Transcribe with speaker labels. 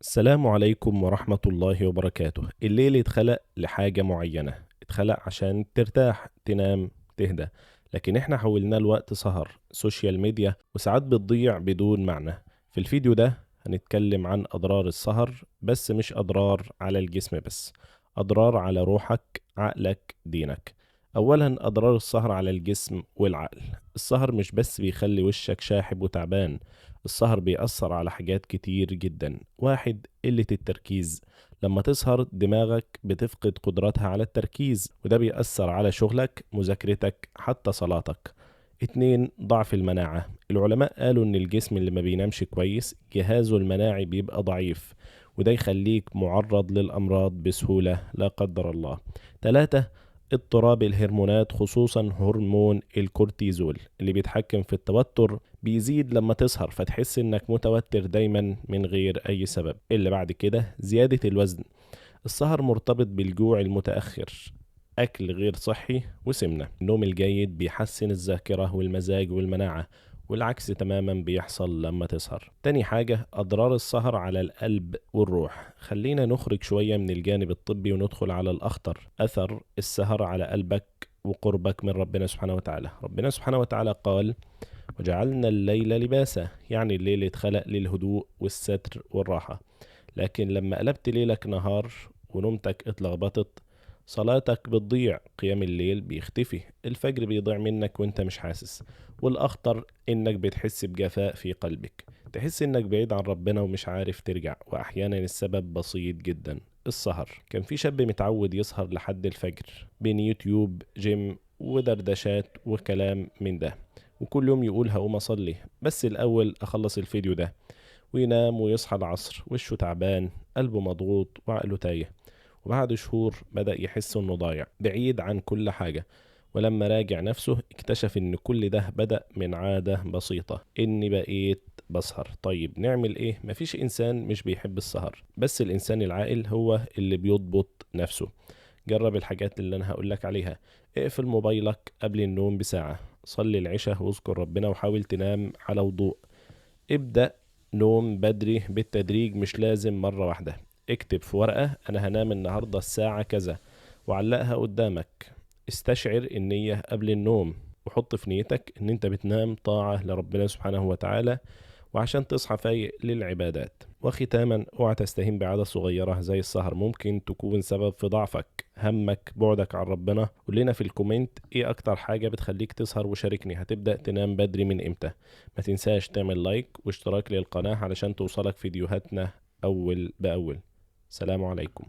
Speaker 1: السلام عليكم ورحمة الله وبركاته. الليل اتخلق لحاجة معينة، اتخلق عشان ترتاح تنام تهدى، لكن احنا حولناه لوقت سهر سوشيال ميديا وساعات بتضيع بدون معنى. في الفيديو ده هنتكلم عن أضرار السهر، بس مش أضرار على الجسم بس، أضرار على روحك عقلك دينك. أولا، أضرار السهر على الجسم والعقل. السهر مش بس بيخلي وشك شاحب وتعبان، السهر بيأثر على حاجات كتير جدا. واحد، قلة التركيز. لما تسهر دماغك بتفقد قدرتها على التركيز، وده بيأثر على شغلك مذاكرتك حتى صلاتك. اتنين، ضعف المناعة. العلماء قالوا ان الجسم اللي ما بينامش كويس جهازه المناعي بيبقى ضعيف، وده يخليك معرض للأمراض بسهولة لا قدر الله. تلاتة، اضطراب الهرمونات، خصوصا هرمون الكورتيزول اللي بيتحكم في التوتر، بيزيد لما تسهر فتحس انك متوتر دايما من غير اي سبب. اللي بعد كده زيادة الوزن. السهر مرتبط بالجوع المتأخر، اكل غير صحي وسمنة. النوم الجيد بيحسن الذاكرة والمزاج والمناعة، والعكس تماما بيحصل لما تسهر. تاني حاجة، أضرار السهر على القلب والروح. خلينا نخرج شوية من الجانب الطبي وندخل على الأخطر، أثر السهر على قلبك وقربك من ربنا سبحانه وتعالى. ربنا سبحانه وتعالى قال: وجعلنا الليل لباسا، يعني الليل اتخلق للهدوء والستر والراحة. لكن لما قلبت ليلك نهار ونومتك اتلخبطت، صلاتك بتضيع، قيام الليل بيختفي، الفجر بيضيع منك وانت مش حاسس. والأخطر انك بتحس بجفاء في قلبك، تحس انك بعيد عن ربنا ومش عارف ترجع، واحيانا السبب بسيط جدا: السهر. كان في شاب متعود يسهر لحد الفجر بين يوتيوب جيم ودردشات وكلام من ده، وكل يوم يقول هقوم اصلي بس الاول اخلص الفيديو ده، وينام ويصحى العصر وشه تعبان، قلبه مضغوط وعقله تايه. وبعد شهور بدأ يحس انه ضايع بعيد عن كل حاجة، ولما راجع نفسه اكتشف ان كل ده بدأ من عادة بسيطة: اني بقيت بسهر. طيب نعمل ايه؟ مفيش انسان مش بيحب السهر، بس الانسان العاقل هو اللي بيضبط نفسه. جرب الحاجات اللي انا هقولك عليها: اقفل موبايلك قبل النوم بساعة، صلي العشاء واذكر ربنا وحاول تنام على وضوء. ابدأ نوم بدري بالتدريج، مش لازم مرة واحدة. اكتب في ورقة: أنا هنام النهاردة الساعة كذا، وعلقها قدامك. استشعر النية قبل النوم، وحط في نيتك ان انت بتنام طاعة لربنا سبحانه وتعالى، وعشان تصحى فايق للعبادات. وختاما، اوعى تستهين بعادة صغيرة زي السهر، ممكن تكون سبب في ضعفك، همك، بعدك عن ربنا. قول لنا في الكومنت ايه اكتر حاجة بتخليك تسهر، وشاركني هتبدأ تنام بدري من امتى. ما تنساش تعمل لايك واشتراك للقناة علشان توصلك فيديوهاتنا اول باول. سلام عليكم.